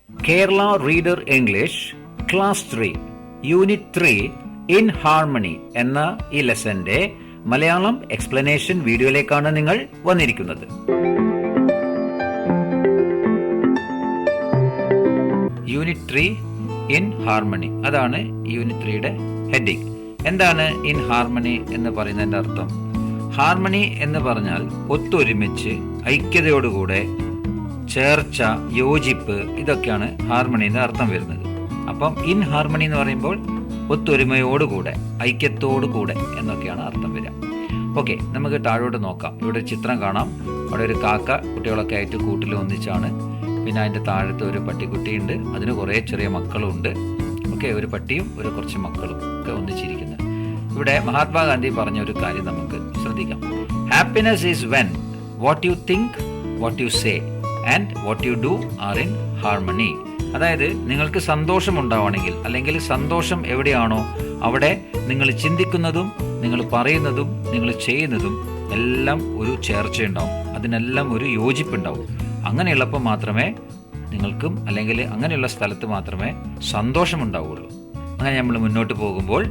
Kerala reader English class 3 unit 3 in harmony എന്ന ഈ ലെസന്റെ Malayalam explanation വീഡിയോയിലേക്കാണ് നിങ്ങൾ വന്നിരിക്കുന്നത്. യൂണിറ്റ് 3 ഇൻ ഹാർമണി, അതാണ് യൂണിറ്റ് 3യുടെ ഹെഡിങ്. എന്താണ് ഇൻ ഹാർമണി എന്ന് പറയുന്നതിന്റെ അർത്ഥം? ഹാർമണി എന്ന് പറഞ്ഞാൽ ഒത്തൊരുമിച്ച്, ഐക്യതയോടുകൂടെ, ചേർച്ച, യോജിപ്പ്, ഇതൊക്കെയാണ് ഹാർമണിന്റെ അർത്ഥം വരുന്നത്. അപ്പം ഇൻ ഹാർമണി എന്ന് പറയുമ്പോൾ ഒത്തൊരുമയോടുകൂടെ, ഐക്യത്തോടുകൂടെ എന്നൊക്കെയാണ് അർത്ഥം വരിക. ഓക്കെ, നമുക്ക് താഴോട്ട് നോക്കാം. ഇവിടെ ചിത്രം കാണാം. അവിടെ ഒരു കാക്ക കുട്ടികളൊക്കെ ആയിട്ട് കൂട്ടിൽ ഒന്നിച്ചാണ്. പിന്നെ അതിൻ്റെ താഴത്ത് ഒരു പട്ടിക്കുട്ടിയുണ്ട്, അതിന് കുറേ ചെറിയ മക്കളും ഉണ്ട്. ഓക്കെ, ഒരു പട്ടിയും ഒരു കുറച്ച് മക്കളും ഒക്കെ ഒന്നിച്ചിരിക്കുന്നത്. ഇവിടെ മഹാത്മാഗാന്ധി പറഞ്ഞ ഒരു കാര്യം നമുക്ക് ശ്രദ്ധിക്കാം. Happiness is when what you think, what you say and what you do are in harmony. അതായത് നിങ്ങൾക്ക് സന്തോഷം ഉണ്ടാവണമെങ്കിൽ, അല്ലെങ്കിൽ സന്തോഷം എവിടെയാണോ അവിടെ നിങ്ങൾ ചിന്തിക്കുന്നതും നിങ്ങൾ പറയുന്നതും നിങ്ങൾ ചെയ്യുന്നതും എല്ലാം ഒരു ചേർച്ചയുണ്ടാവും, അതിനെല്ലാം ഒരു യോജിപ്പുണ്ടാവും. അങ്ങനെയുള്ളപ്പോൾ മാത്രമേ നിങ്ങൾക്കും, അല്ലെങ്കിൽ അങ്ങനെയുള്ള സ്ഥലത്ത് മാത്രമേ സന്തോഷമുണ്ടാവുകയുള്ളൂ. അങ്ങനെ നമ്മൾ മുന്നോട്ട് പോകുമ്പോൾ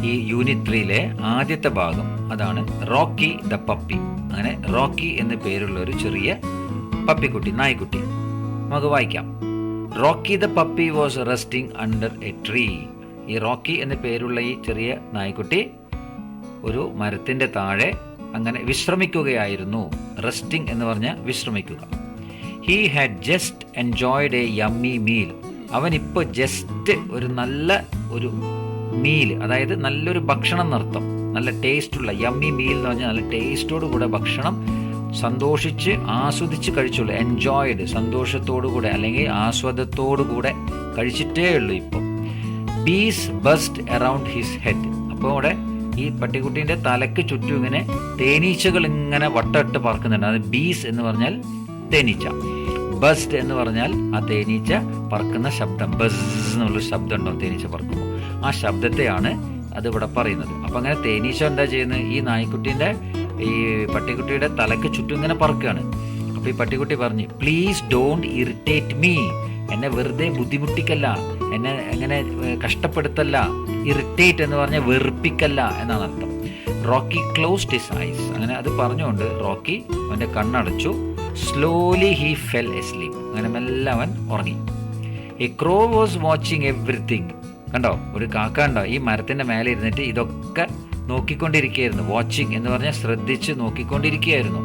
ഈ യൂണിറ്റ് 3ലെ ആദ്യത്തെ ഭാഗം അതാണ് റോക്കി ദ പപ്പി. അങ്ങനെ റോക്കി എന്ന് പേരുള്ള ഒരു ചെറിയ പപ്പിക്കുട്ടി, നായ്ക്കുട്ടി നമുക്ക് വായിക്കാം. Rocky the puppy was resting under A tree. ഈ റോക്കി എന്ന് പേരുള്ള ഈ ചെറിയ നായ്ക്കുട്ടി ഒരു മരത്തിന്റെ താഴെ അങ്ങനെ വിശ്രമിക്കുകയായിരുന്നു. റെസ്റ്റിംഗ് എന്ന് പറഞ്ഞാൽ വിശ്രമിക്കുക. He had just enjoyed a yummy meal. അവൻ ഇപ്പോൾ ജസ്റ്റ് ഒരു നല്ല ഒരു മീൽ, അതായത് നല്ലൊരു ഭക്ഷണം നടത്തും, നല്ല ടേസ്റ്റുള്ള യമ്മി മീൽ എന്ന് പറഞ്ഞാൽ നല്ല ടേസ്റ്റോടു കൂടെ ഭക്ഷണം സന്തോഷിച്ച് ആസ്വദിച്ച് കഴിച്ചുള്ളൂ. എൻജോയ്ഡ്, സന്തോഷത്തോടുകൂടെ അല്ലെങ്കിൽ ആസ്വാദത്തോടുകൂടെ കഴിച്ചിട്ടേ ഉള്ളൂ ഇപ്പോൾ. ബീസ് ബസ്റ്റ് അറൗണ്ട് ഹിസ് ഹെഡ്. അപ്പോൾ അവിടെ ഈ പട്ടിക്കുട്ടീൻ്റെ തലയ്ക്ക് ചുറ്റും ഇങ്ങനെ തേനീച്ചകൾ ഇങ്ങനെ വട്ടമിട്ട് പറക്കുന്നുണ്ട്. അത് ബീസ് എന്ന് പറഞ്ഞാൽ തേനീച്ച, ബസ്റ്റ് എന്ന് പറഞ്ഞാൽ ആ തേനീച്ച പറക്കുന്ന ശബ്ദം. ബസ് എന്നുള്ള ശബ്ദം ഉണ്ടോ തേനീച്ച പറക്കുമ്പോൾ? ആ ശബ്ദത്തെയാണ് അത് ഇവിടെ പറയുന്നത്. അപ്പം അങ്ങനെ തേനീച്ച എന്താ ചെയ്യുന്നത്? ഈ നായ്ക്കുട്ടീൻ്റെ ഈ പട്ടിക്കുട്ടിയുടെ തലക്ക് ചുറ്റും ഇങ്ങനെ പറക്കുകയാണ്. അപ്പോൾ ഈ പട്ടിക്കുട്ടി പറഞ്ഞു, പ്ലീസ് ഡോണ്ട് ഇറിറ്റേറ്റ് മീ. എന്നെ വെറുതെ ബുദ്ധിമുട്ടിക്കല്ല, എന്നെ എങ്ങനെ കഷ്ടപ്പെടുത്തല്ല. ഇറിറ്റേറ്റ് എന്ന് പറഞ്ഞാൽ വെറുപ്പിക്കല്ല എന്നാണ് അർത്ഥം. Rocky closed his eyes. അങ്ങനെ അത് പറഞ്ഞുകൊണ്ട് റോക്കി അവൻ്റെ കണ്ണടച്ചു. Slowly he fell asleep. അങ്ങനെ മെല്ലെ അവൻ ഉറങ്ങി. A crow was watching everything. കണ്ടോ, ഒരു കാക്ക ഉണ്ടോ ഈ മരത്തിൻ്റെ മേലെ ഇരുന്നിട്ട് ഇതൊക്കെ നോക്കിക്കൊണ്ടിരിക്കുകയായിരുന്നു. വാച്ചിങ് എന്ന് പറഞ്ഞാൽ ശ്രദ്ധിച്ച് നോക്കിക്കൊണ്ടിരിക്കുകയായിരുന്നു.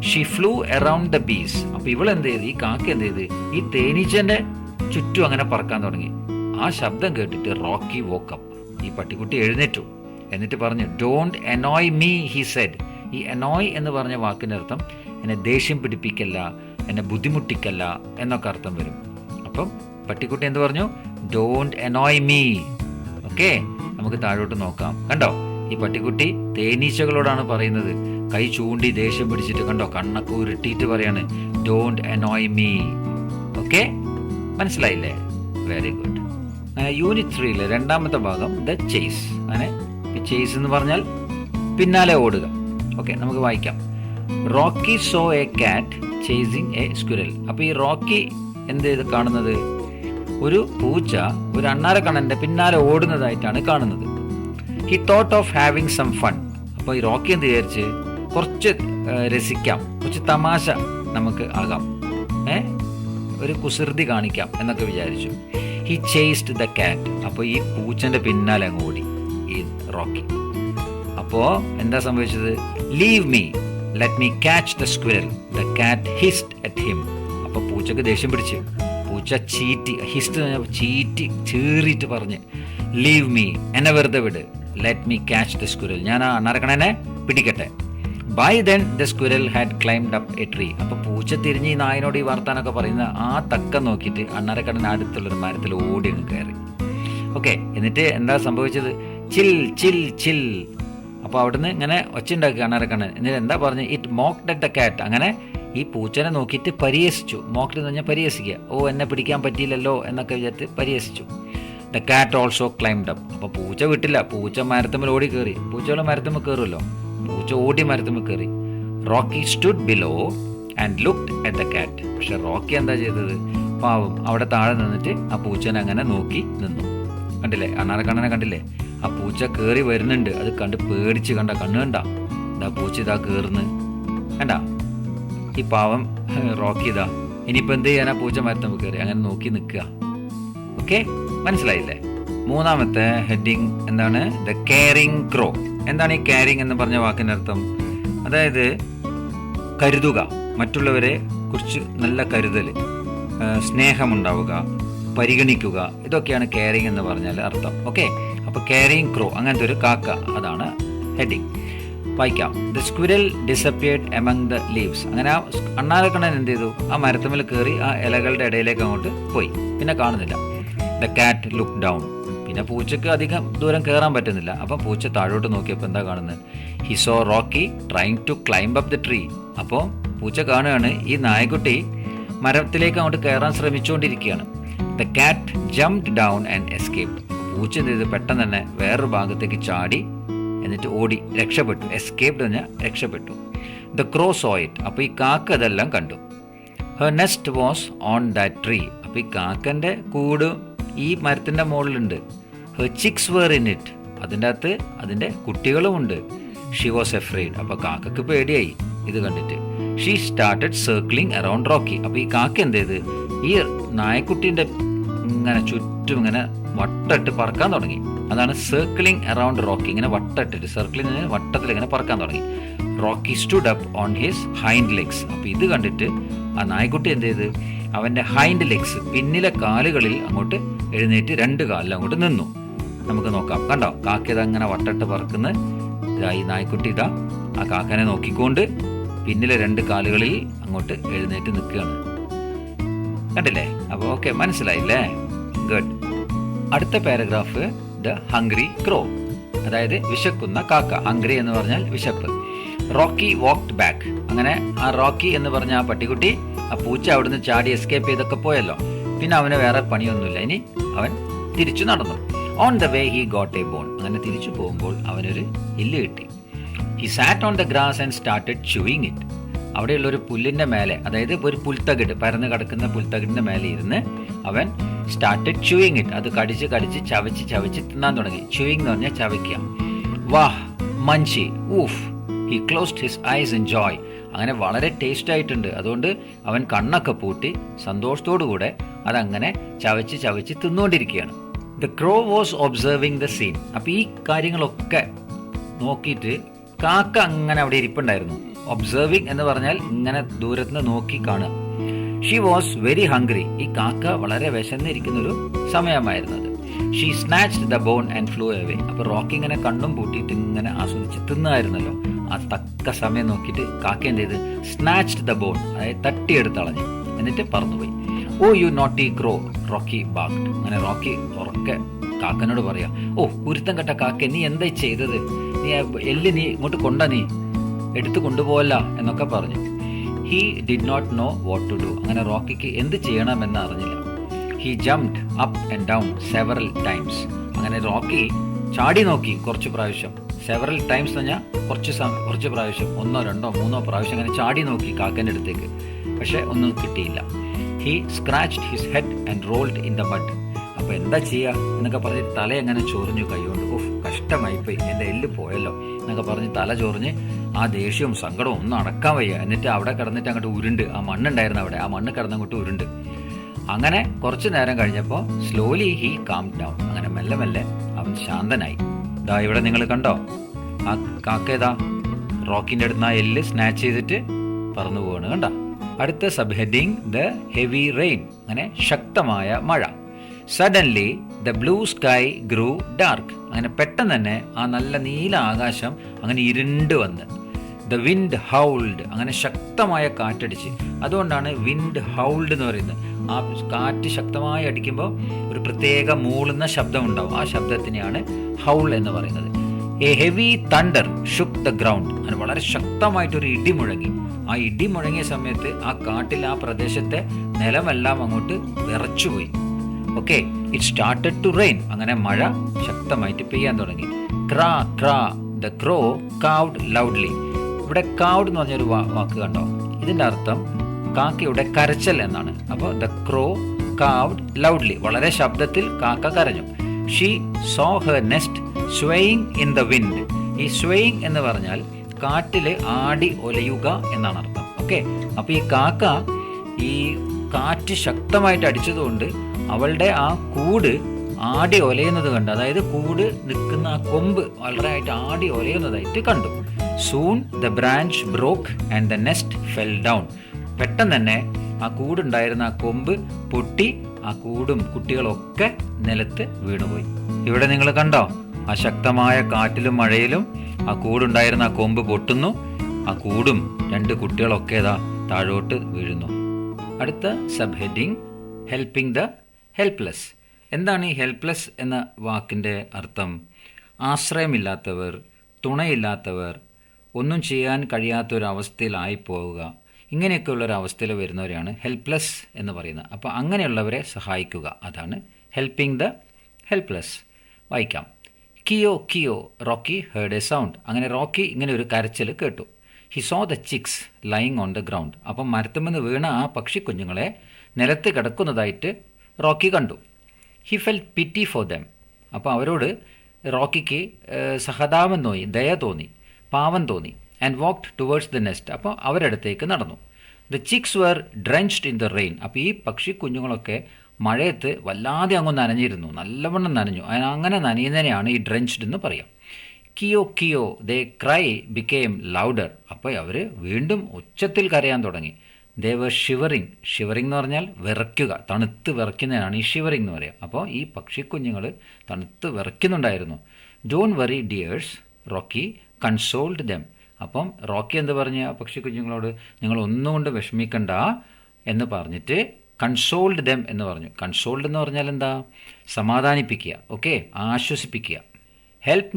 She flew around the bees. അപ്പോൾ ഇവളെന്ത് ചെയ്ത്, ഈ കാക്ക എന്ത് ചെയ്ത്, ഈ തേനീച്ചൻ്റെ ചുറ്റും അങ്ങനെ പറക്കാൻ തുടങ്ങി. ആ ശബ്ദം കേട്ടിട്ട് റോക്കി വോക്കപ്പ്. ഈ പട്ടിക്കുട്ടി എഴുന്നേറ്റു. എന്നിട്ട് പറഞ്ഞു, don't annoy me he said. ഈ അനോയ് എന്ന് പറഞ്ഞ വാക്കിൻ്റെ അർത്ഥം എന്നെ ദേഷ്യം പിടിപ്പിക്കല്ല, എന്നെ ബുദ്ധിമുട്ടിക്കല്ല എന്നൊക്കെ അർത്ഥം വരും. അപ്പം പട്ടിക്കുട്ടി എന്ത് പറഞ്ഞു? Don't annoy me. ഓക്കെ, നമുക്ക് താഴോട്ട് നോക്കാം. കണ്ടോ, ഈ പട്ടിക്കുട്ടി തേനീച്ചകളോടാണ് പറയുന്നത്. കൈ ചൂണ്ടി ദേഷ്യം പിടിച്ചിട്ട്, കണ്ടോ, കണ്ണൊക്കെ ഉരുട്ടിയിട്ട് പറയാണ് ഡോണ്ട് അനോയ് മീ. ഓക്കെ, മനസ്സിലായില്ലേ? Very good. യൂണിറ്റ് 3ലെ രണ്ടാമത്തെ ഭാഗം ദ ചേസ്. അങ്ങനെ ചേസ് എന്ന് പറഞ്ഞാൽ പിന്നാലെ ഓടുക. ഓക്കെ, നമുക്ക് വായിക്കാം. റോക്കി സോ എ കാറ്റ് ചേസിങ് എ സ്ക്വിരൽ. അപ്പോൾ ഈ റോക്കി എന്ത് ചെയ്ത് കാണുന്നത്? ഒരു പൂച്ച ഒരു അണ്ണാരക്കണ്ണൻ്റെ പിന്നാലെ ഓടുന്നതായിട്ടാണ് കാണുന്നത്. He thought of having some fun. അപ്പോൾ ഈ റോക്കി എന്ത് വിചാരിച്ച്, കുറച്ച് രസിക്കാം, കുറച്ച് തമാശ നമുക്ക് ആകാം, ഒരു കുസൃതി കാണിക്കാം എന്നൊക്കെ വിചാരിച്ചു. He chased the cat. അപ്പോൾ ഈ പൂച്ചൻ്റെ പിന്നാലെ അങ്ങ് ഓടി ഈ റോക്കി. അപ്പോൾ എന്താ സംഭവിച്ചത്? Leave me, let me catch the squirrel. The cat hissed at him. അപ്പോൾ പൂച്ചക്ക് ദേഷ്യം പിടിച്ച്. പൂച്ച ചീറ്റി, ഹിസ്റ്റ് ചീറ്റി ചീറിയിട്ട് പറഞ്ഞ്, ലീവ് മീ, എന്നെ വെറുതെ വിട്, let me catch the squirrel, ഞാൻ ആ അണ്ണാരക്കണ്ണനെ പിടിക്കട്ടെ. By then the squirrel had climbed up a tree. അപ്പോൾ പൂച്ച തിരിഞ്ഞ് ഈ നായനോട് ഈ വർത്താനൊക്കെ പറയുന്ന ആ തക്കം നോക്കിയിട്ട് അണ്ണാരക്കണ്ണൻ അടുത്തുള്ളൊരു മരത്തിൽ ഓടി അങ്ങ് കയറി. ഓക്കെ, എന്നിട്ട് എന്താ സംഭവിച്ചത്? ചിൽ ചിൽ ചിൽ. അപ്പോൾ അവിടുന്ന് ഇങ്ങനെ ഒച്ച ഉണ്ടാക്കുക അണ്ണാരക്കണ്ണൻ. എന്നിട്ട് എന്താ പറഞ്ഞ്, ഇറ്റ് മോക്ക്ഡ് അറ്റ് ദ കാറ്റ്. അങ്ങനെ ഈ പൂച്ചനെ നോക്കിയിട്ട് പരിഹസിച്ചു. മോക്ക്ഡ് എന്ന് പറഞ്ഞാൽ പരിഹസിക്കുക. ഓ, എന്നെ പിടിക്കാൻ പറ്റിയില്ലല്ലോ എന്നൊക്കെ വിചാരിച്ച് പരിഹസിച്ചു. The cat also climbed up. അപ്പോൾ പൂച്ച വിട്ടില്ല. പൂച്ച മരത്തുമ്മൽ ഓടി കയറി. പൂച്ചകൾ മരത്തുമ്മൽ കയറുമല്ലോ. പൂച്ച ഓടി മരത്തുമ്മൽ കയറി. Rocky stood below and looked at the cat. പക്ഷെ റോക്കി എന്താ ചെയ്തത്? പാവം അവിടെ താഴെ നിന്നിട്ട് ആ പൂച്ചനെ അങ്ങനെ നോക്കി നിന്നു. കണ്ടില്ലേ, അണ്ണാറക്കണ്ണനെ കണ്ടില്ലേ? ആ പൂച്ച കയറി വരുന്നുണ്ട്. അത് കണ്ട് പേടിച്ച് കണ്ട കണ്ണ് കണ്ട, ഇതാ പൂച്ച ഇതാ കയറുന്നു കണ്ട. ഈ പാവം റോക്കി ഇതാ ഇനിയിപ്പോൾ എന്ത് ചെയ്യാനാ, പൂച്ച മരത്തുമ്പോൾ കയറി അങ്ങനെ നോക്കി നിൽക്കുക. ഓക്കെ, മനസ്സിലായില്ലേ? മൂന്നാമത്തെ ഹെഡിങ് എന്താണ്? ദ കെയറിങ് ക്രോ. എന്താണ് ഈ കെയറിങ് എന്ന് പറഞ്ഞ വാക്കിൻ്റെ അർത്ഥം? അതായത് കരുതുക, മറ്റുള്ളവരെ കുറിച്ച് നല്ല കരുതൽ, സ്നേഹമുണ്ടാവുക, പരിഗണിക്കുക, ഇതൊക്കെയാണ് കെയറിങ് എന്ന് പറഞ്ഞാൽ അർത്ഥം. ഓക്കെ, അപ്പോൾ കെയറിങ് ക്രോ അങ്ങനത്തെ ഒരു കാക്ക, അതാണ് ഹെഡിങ്. വായിക്കാം. The squirrel disappeared among the leaves. അങ്ങനെ ആ അണ്ണാറക്കണ്ണൻ എന്ത് ചെയ്തു? ആ മരത്തുമ്മൽ കയറി ആ ഇലകളുടെ ഇടയിലേക്ക് അങ്ങോട്ട് പോയി, പിന്നെ കാണുന്നില്ല. The cat look down. പിന്നെ പൂച്ചക്ക് അധികം ദൂരം കയറാൻ പറ്റുന്നില്ല. അപ്പം പൂച്ച താഴോട്ട് നോക്കിയപ്പോൾ എന്താ കാണുന്നത്? He saw Rocky trying to climb up the tree. അപ്പോൾ പൂച്ച കാണുകയാണ് ഈ നായക്കുട്ടി മരത്തിലേക്ക് അങ്ങോട്ട് കയറാൻ ശ്രമിച്ചുകൊണ്ടിരിക്കുകയാണ്. The cat jumped down and escape. പൂച്ച എന്ത് ചെയ്ത്? പെട്ടെന്ന് തന്നെ വേറൊരു ഭാഗത്തേക്ക് ചാടി, എന്നിട്ട് ഓടി രക്ഷപ്പെട്ടു. എസ്കേപ്ഡ് എന്ന് പറഞ്ഞാൽ രക്ഷപ്പെട്ടു. The crow saw it. അപ്പോൾ ഈ കാക്ക അതെല്ലാം കണ്ടു. Her nest was on that tree. അപ്പോൾ ഈ കാക്കൻ്റെ കൂട് ഈ മരത്തിൻ്റെ മുകളിലുണ്ട്. Her chicks were in it. അതിൻ്റെ അകത്ത് അതിൻ്റെ കുട്ടികളുമുണ്ട്. She was afraid. അപ്പോൾ കാക്കക്ക് പേടിയായി ഇത് കണ്ടിട്ട്. She started circling around Rocky. അപ്പോൾ ഈ കാക്ക എന്ത് ചെയ്ത്? ഈ നായക്കുട്ടീൻ്റെ ഇങ്ങനെ ചുറ്റും ഇങ്ങനെ വട്ടിട്ട് പറക്കാൻ തുടങ്ങി. അതാണ് സർക്കിളിങ് അറൗണ്ട് റോക്കി. ഇങ്ങനെ വട്ടിട്ട്, സർക്കിളിങ് വട്ടത്തിൽ ഇങ്ങനെ പറക്കാൻ തുടങ്ങി. Rocky stood up on his hind legs. അപ്പോൾ ഇത് കണ്ടിട്ട് ആ നായ്ക്കുട്ടി എന്ത് ചെയ്ത്? അവൻ്റെ ഹൈൻഡ് ലെഗ്സ്, പിന്നിലെ കാലുകളിൽ അങ്ങോട്ട് എഴുന്നേറ്റ് രണ്ട് കാലിൽ അങ്ങോട്ട് നിന്നു. നമുക്ക് നോക്കാം. കണ്ടോ, കാക്ക ഇതങ്ങനെ വട്ടിട്ട് പറക്കുന്ന ഇതാ ഈ നായ്ക്കുട്ടി ഇതാ ആ കാക്കനെ നോക്കിക്കൊണ്ട് പിന്നിലെ രണ്ട് കാലുകളിൽ അങ്ങോട്ട് എഴുന്നേറ്റ് നിൽക്കുകയാണ്. കണ്ടില്ലേ? അപ്പോൾ ഓക്കെ, മനസ്സിലായില്ലേ? ഗുഡ്. അടുത്ത പാരഗ്രാഫ് ദ ഹംഗ്രി ക്രോ, അതായത് വിശക്കുന്ന കാക്ക. ഹംഗ്രി എന്ന് പറഞ്ഞാൽ വിശപ്പ്. Rocky walked back. അങ്ങനെ ആ റോക്കി എന്ന് പറഞ്ഞ ആ പട്ടിക്കുട്ടി, ആ പൂച്ച അവിടുന്ന് ചാടി എസ്കേപ്പ് ചെയ്തൊക്കെ പോയല്ലോ. പിന്നെ അവന് വേറെ പണിയൊന്നുമില്ല. ഇനി അവൻ തിരിച്ചു നടന്നു. On the way he got a bone. അങ്ങനെ തിരിച്ചു പോകുമ്പോൾ അവനൊരു എല്ല് കിട്ടി. He sat on the grass and started chewing it. അവിടെയുള്ളൊരു പുല്ലിൻ്റെ മേലെ, അതായത് ഒരു പുൽത്തകിട്, പരന്ന് കിടക്കുന്ന പുൽത്തകിടിൻ്റെ മേലെ ഇരുന്ന് അവൻ സ്റ്റാർട്ടഡ് ച്യൂയിങ് ഇറ്റ്. അത് കടിച്ച് കടിച്ച് ചവച്ച് ചവച്ച് തിന്നാൻ തുടങ്ങി. ച്യൂയിങ് എന്ന് പറഞ്ഞാൽ ചവയ്ക്കുക. വാഹ്, മഞ്ചി, ഊഫ്. He closed his eyes in joy. അങ്ങനെ വളരെ ടേസ്റ്റ് ആയിട്ടുണ്ട്. അതുകൊണ്ട് അവൻ കണ്ണൊക്കെ പൂട്ടി സന്തോഷത്തോടുകൂടെ അതങ്ങനെ ചവച്ച് ചവച്ച് തിന്നുകൊണ്ടിരിക്കുകയാണ്. The crow was observing the scene. അപ്പോൾ ഈ കാര്യങ്ങളൊക്കെ നോക്കിയിട്ട് കാക്ക അങ്ങനെ അവിടെ ഇരിപ്പുണ്ടായിരുന്നു. ഒബ്സർവിങ് എന്ന് പറഞ്ഞാൽ ഇങ്ങനെ ദൂരത്തുനിന്ന് നോക്കി കാണുക. She was very hungry. ഈ കാക്ക വളരെ വിശന്നിരിക്കുന്നൊരു സമയമായിരുന്നത്. She snatched the bone and flew away. അപ്പോൾ റോക്കി ഇങ്ങനെ കണ്ണും പൂട്ടിയിട്ട് ഇങ്ങനെ ആസ്വദിച്ച് തിന്നായിരുന്നല്ലോ. ആ തക്ക സമയം നോക്കിയിട്ട് കാക്ക എന്ത് ചെയ്ത്? സ്നാച്ച്ഡ് ദ ബോൺ, അതായത് തട്ടിയെടുത്തളഞ്ഞ്, എന്നിട്ട് പറന്നുപോയി. ഓ യു നോട്ടി ക്രോ, റോക്കി ബാക്ക്ഡ്. അങ്ങനെ റോക്കി ഉറക്കെ കാക്കനോട് പറയാം, ഓ കുരുത്തം കെട്ട കാക്ക, നീ എന്തായി ചെയ്തത്? നീ എല്ല് നീ ഇങ്ങോട്ട് നീ എടുത്തു കൊണ്ടുപോകല്ല എന്നൊക്കെ പറഞ്ഞു. He did not know what to do. അങ്ങനെ റോക്കിക്ക് എന്ത് ചെയ്യണമെന്ന് അറിഞ്ഞില്ല. He jumped up and down several times. അങ്ങനെ റോക്കി ചാടി നോക്കി കുറച്ച് പ്രാവശ്യം. സെവറൽ ടൈംസ് എന്ന് പറഞ്ഞാൽ കുറച്ച് പ്രാവശ്യം, 1, 2, 3 പ്രാവശ്യം അങ്ങനെ ചാടി നോക്കി കാക്കൻ്റെ അടുത്തേക്ക്. പക്ഷെ ഒന്നും കിട്ടിയില്ല. He scratched his head and rolled in the mud. അപ്പോൾ എന്താ ചെയ്യുക എന്നൊക്കെ പറഞ്ഞ് തല എങ്ങനെ ചൊറിഞ്ഞു കൈകൊണ്ട്. ഓഹ്, കഷ്ടമായിപ്പോയി, എൻ്റെ എല്ല് പോയല്ലോ എന്നൊക്കെ പറഞ്ഞ് തല ചൊറിഞ്ഞ് ആ ദേഷ്യവും സങ്കടവും ഒന്നും അടക്കാൻ വയ്യ. എന്നിട്ട് അവിടെ കിടന്നിട്ട് അങ്ങോട്ട് ഉരുണ്ട്, ആ മണ്ണുണ്ടായിരുന്നു അവിടെ, ആ മണ്ണ് കിടന്നങ്ങോട്ട് ഉരുണ്ട്. അങ്ങനെ കുറച്ച് നേരം കഴിഞ്ഞപ്പോൾ സ്ലോലി ഹി കാം ഡൗൺ. അങ്ങനെ മെല്ലെ മെല്ലെ അവൻ ശാന്തനായി. ഇതാ ഇവിടെ നിങ്ങൾ കണ്ടോ, ആ കാക്കേതാ റോക്കിൻ്റെ അടുത്ത് ആ എല്ല് സ്നാച്ച് ചെയ്തിട്ട് പറന്നു പോവാണ്. കണ്ട. അടുത്ത sub heading the heavy rain. അങ്ങനെ ശക്തമായ മഴ. Suddenly the blue sky grew dark. അങ്ങനെ പെട്ടെന്ന് തന്നെ ആ നല്ല നീല ആകാശം അങ്ങനെ ഇരുണ്ട് വന്ന്. The wind hauled. അങ്ങനെ ശക്തമായ കാറ്റടിച്ച്. അതുകൊണ്ടാണ് വിൻഡ് ഹൗൾഡ് എന്ന് പറയുന്നത്. ആ കാറ്റ് ശക്തമായി അടിക്കുമ്പോൾ ഒരു പ്രത്യേക മൂളുന്ന ശബ്ദം ഉണ്ടാവും. ആ ശബ്ദത്തിനെയാണ് ഹൗൾ എന്ന് പറയുന്നത്. A heavy thunder shook the ground. അങ്ങനെ വളരെ ശക്തമായിട്ടൊരു ഇടി മുഴങ്ങി. ആ ഇടി മുഴങ്ങിയ സമയത്ത് ആ കാട്ടിൽ, ആ പ്രദേശത്തെ നിലമെല്ലാം അങ്ങോട്ട് വിറച്ചുപോയി. Okay, it started to rain. അങ്ങനെ മഴ ശക്തമായിട്ട് പെയ്യാൻ തുടങ്ങി. ക്രാ ക്രാ ദ ക്രോ കാവ്ഡ് ലൗഡ്ലി. ഇവിടെ കാവ്ഡ് എന്ന് പറഞ്ഞൊരു വാക്ക് കണ്ടോ? ഇതിൻ്റെ അർത്ഥം കാക്കയുടെ കരച്ചൽ എന്നാണ്. അപ്പോൾ ദ ക്രോ കാവ്ഡ് ലൗഡ്ലി, വളരെ ശബ്ദത്തിൽ കാക്ക കരഞ്ഞു. She so her nest swaying in the wind. ഈ സ്വയിങ് എന്ന് പറഞ്ഞാൽ കാറ്റിൽ ആടി ഒലയുക എന്നാണ് അർത്ഥം. ഓക്കെ, അപ്പോൾ ഈ കാക്ക ഈ കാറ്റ് ശക്തമായിട്ട് അടിച്ചതുകൊണ്ട് അവളുടെ ആ കൂട് ആടി ഒലയുന്നത് കണ്ടു. അതായത് കൂട് നിൽക്കുന്ന ആ കൊമ്പ് വളരെയായിട്ട് ആടി ഒലയുന്നതായിട്ട് കണ്ടു. Soon the branch broke and the nest fell down. പെട്ടെന്ന് തന്നെ ആ കൂടുണ്ടായിരുന്ന ആ കൊമ്പ് പൊട്ടി ആ കൂടും കുട്ടികളൊക്കെ നിലത്ത് വീണുപോയി. ഇവിടെ നിങ്ങൾ കണ്ടോ, ആ ശക്തമായ കാറ്റിലും മഴയിലും ആ കൂടുണ്ടായിരുന്ന ആ കൊമ്പ് പൊട്ടുന്നു, ആ കൂടും 2 കുട്ടികളൊക്കെ താഴോട്ട് വീഴുന്നു. അടുത്ത sub heading helping the helpless. എന്താണ് ഈ ഹെൽപ്ലെസ് എന്ന വാക്കിൻ്റെ അർത്ഥം? ആശ്രയമില്ലാത്തവർ, തുണയില്ലാത്തവർ, ഒന്നും ചെയ്യാൻ കഴിയാത്തൊരവസ്ഥയിലായി പോവുക, ഇങ്ങനെയൊക്കെയുള്ളൊരവസ്ഥയിൽ വരുന്നവരെയാണ് ഹെൽപ്ലെസ് എന്ന് പറയുന്നത്. അപ്പോൾ അങ്ങനെയുള്ളവരെ സഹായിക്കുക, അതാണ് ഹെൽപ്പിംഗ് ദ ഹെൽപ്ലെസ്. വായിക്കാം. കിയോ കിയോ റോക്കി ഹേർഡ് എ സൗണ്ട്. അങ്ങനെ റോക്കി ഇങ്ങനെ ഒരു കരച്ചിൽ കേട്ടു. He saw the chicks lying on the ground. അപ്പം മരത്തുമെന്ന് വീണ ആ പക്ഷിക്കുഞ്ഞുങ്ങളെ നിലത്ത് കിടക്കുന്നതായിട്ട് റോക്കി കണ്ടു. He felt pity for them. അപ്പോൾ അവരോട് റോക്കിക്ക് സഹതാപം തോന്നി, ദയ തോന്നി, പാവം തോന്നി. And walked towards the nest. അപ്പോൾ അവരടുത്തേക്ക് നടന്നു. The chicks were drenched in the rain. അപ്പോൾ ഈ പക്ഷിക്കുഞ്ഞുങ്ങളൊക്കെ മഴയത്ത് വല്ലാതെ അങ്ങ് നനഞ്ഞിരുന്നു, നല്ലവണ്ണം നനഞ്ഞു. അങ്ങനെ നനയുന്നതിനെയാണ് ഈ ഡ്രെഞ്ച്ഡ് എന്ന് പറയാം. കിയോ കിയോ ദേ ക്രൈ ബിക്കെയിം ലൗഡർ. അപ്പോൾ അവർ വീണ്ടും ഉച്ചത്തിൽ കരയാൻ തുടങ്ങി. ദേ വർ ഷിവറിങ്. ഷിവറിങ് എന്ന് പറഞ്ഞാൽ വിറയ്ക്കുക, തണുത്ത് വിറയ്ക്കുന്നതിനാണ് ഈ ഷിവറിങ് എന്ന് പറയുക. അപ്പോൾ ഈ പക്ഷിക്കുഞ്ഞുങ്ങൾ തണുത്ത് വിറയ്ക്കുന്നുണ്ടായിരുന്നു. Don't worry dears Rocky consoled them. അപ്പം റോക്കി എന്ത് പറഞ്ഞ ആ പക്ഷിക്കുഞ്ഞുങ്ങളോട്, നിങ്ങൾ ഒന്നും കൊണ്ട് വിഷമിക്കണ്ട എന്ന് പറഞ്ഞിട്ട് കൺസോൾഡ് ദം എന്ന് പറഞ്ഞു. കൺസോൾഡ് എന്ന് പറഞ്ഞാൽ എന്താ? സമാധാനിപ്പിക്കുക, ഓക്കെ, ആശ്വസിപ്പിക്കുക. Help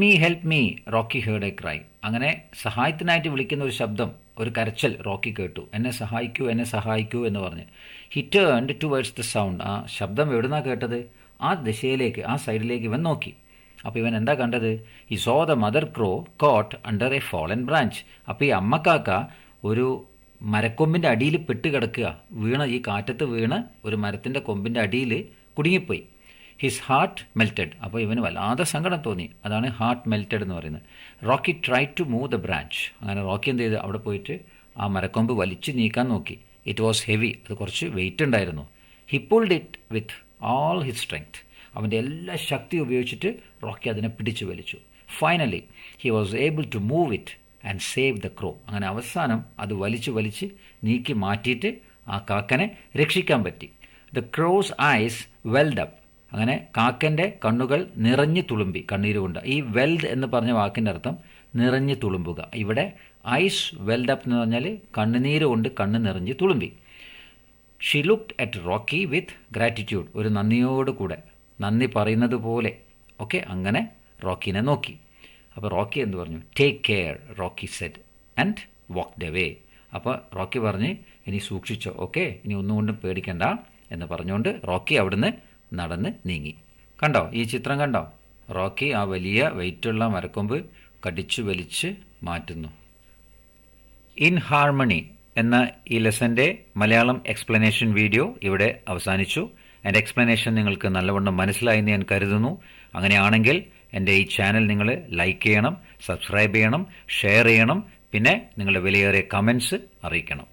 me Rocky heard a cry. അങ്ങനെ സഹായത്തിനായിട്ട് വിളിക്കുന്ന ഒരു ശബ്ദം, ഒരു കരച്ചൽ റോക്കി കേട്ടു. എന്നെ സഹായിക്കൂ, എന്നെ സഹായിക്കൂ എന്ന് പറഞ്ഞ്. He turned towards the sound. ആ ശബ്ദം എവിടുന്നാണ് കേട്ടത്? ആ ദിശയിലേക്ക്, ആ സൈഡിലേക്ക് ഇവൻ നോക്കി. അപ്പോൾ ഇവൻ എന്താ കണ്ടത്? He saw the mother crow caught under a fallen branch. അപ്പോൾ ഈ അമ്മക്കാക്ക ഒരു മരക്കൊമ്പിൻ്റെ അടിയിൽ പെട്ട് കിടക്കുക, വീണ്, ഈ കാറ്റത്ത് വീണ് ഒരു മരത്തിൻ്റെ കൊമ്പിൻ്റെ അടിയിൽ കുടുങ്ങിപ്പോയി. His heart melted. അപ്പോൾ ഇവന് വല്ലാതെ സങ്കടം തോന്നി, അതാണ് ഹാർട്ട് മെൽറ്റഡ് എന്ന് പറയുന്നത്. Rocky try to move the branch. അങ്ങനെ റോക്കി എന്ത് ചെയ്ത് അവിടെ പോയിട്ട് ആ മരക്കൊമ്പ് വലിച്ചു നീക്കാൻ നോക്കി. ഇറ്റ് വാസ് ഹെവി, അത് കുറച്ച് വെയിറ്റ് ഉണ്ടായിരുന്നു. He pulled it with all his strength. അവൻ്റെ എല്ലാ ശക്തി ഉപയോഗിച്ചിട്ട് റോക്കി അതിനെ പിടിച്ചു വലിച്ചു. Finally he was able to move it and save the crow. അങ്ങനെ അവസാനം അത് വലിച്ച് നീക്കി മാറ്റിയിട്ട് ആ കാക്കനെ രക്ഷിക്കാൻ പറ്റി. The crow's eyes welled up. അങ്ങനെ കാക്കൻ്റെ കണ്ണുകൾ നിറഞ്ഞു തുളുമ്പി കണ്ണീരുകൊണ്ട്. ഈ വെൽഡ് എന്ന് പറഞ്ഞ വാക്കിൻ്റെ അർത്ഥം നിറഞ്ഞു തുളുമ്പുക. ഇവിടെ ഐസ് വെൽഡ് അപ്പ് എന്ന് പറഞ്ഞാൽ കണ്ണുനീര് കൊണ്ട് കണ്ണ് നിറഞ്ഞ് തുളുമ്പി. She looked at Rocky with gratitude. ഒരു നന്ദിയോട് കൂടെ, നന്ദി പറയുന്നത് പോലെ, ഓക്കെ, അങ്ങനെ റോക്കിനെ നോക്കി. അപ്പോൾ റോക്കി എന്ത് പറഞ്ഞു? Take care Rocky said and walked away. അപ്പോൾ റോക്കി പറഞ്ഞ് ഇനി സൂക്ഷിച്ചോ, ഓക്കെ, ഇനി ഒന്നുകൊണ്ടും പേടിക്കണ്ട എന്ന് പറഞ്ഞുകൊണ്ട് റോക്കി അവിടുന്ന് നടന്ന് നീങ്ങി. കണ്ടോ ഈ ചിത്രം കണ്ടോ? റോക്കി ആ വലിയ വെയിറ്റുള്ള മരക്കൊമ്പ് കടിച്ചു വലിച്ച് മാറ്റുന്നു. ഇൻ ഹാർമണി എന്ന ഈ ലെസൻ്റെ മലയാളം എക്സ്പ്ലനേഷൻ വീഡിയോ ഇവിടെ അവസാനിച്ചു. എൻ്റെ എക്സ്പ്ലനേഷൻ നിങ്ങൾക്ക് നല്ലവണ്ണം മനസ്സിലായി എന്ന് ഞാൻ കരുതുന്നു. അങ്ങനെയാണെങ്കിൽ എൻ്റെ ഈ ചാനൽ നിങ്ങൾ ലൈക്ക് ചെയ്യണം, സബ്സ്ക്രൈബ് ചെയ്യണം, ഷെയർ ചെയ്യണം, പിന്നെ നിങ്ങളുടെ വിലയേറിയ കമൻസ് അറിയിക്കണം.